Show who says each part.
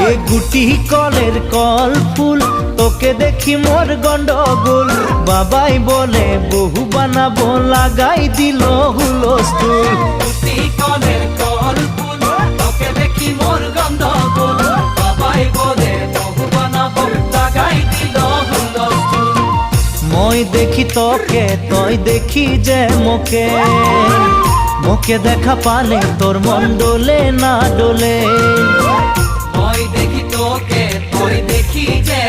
Speaker 1: এ গুটি কলের কল ফুল তোকে দেখি মোর গন্ডগোল বাবাই বলে বহু বানাবো লাগাই দিল হুলস্থুল
Speaker 2: গুটি কলের কল ফুল তোকে দেখি মোর গন্ডগোল বাবাই বলে বহু বানাবো লাগাই দিল হুলস্থুল
Speaker 1: মই দেখি তোকে তই দেখি যে মোকে মোকে দেখা পালে তোর মন ডোলে না ডোলে
Speaker 2: মই দেখি তোকে তুই দেখি যে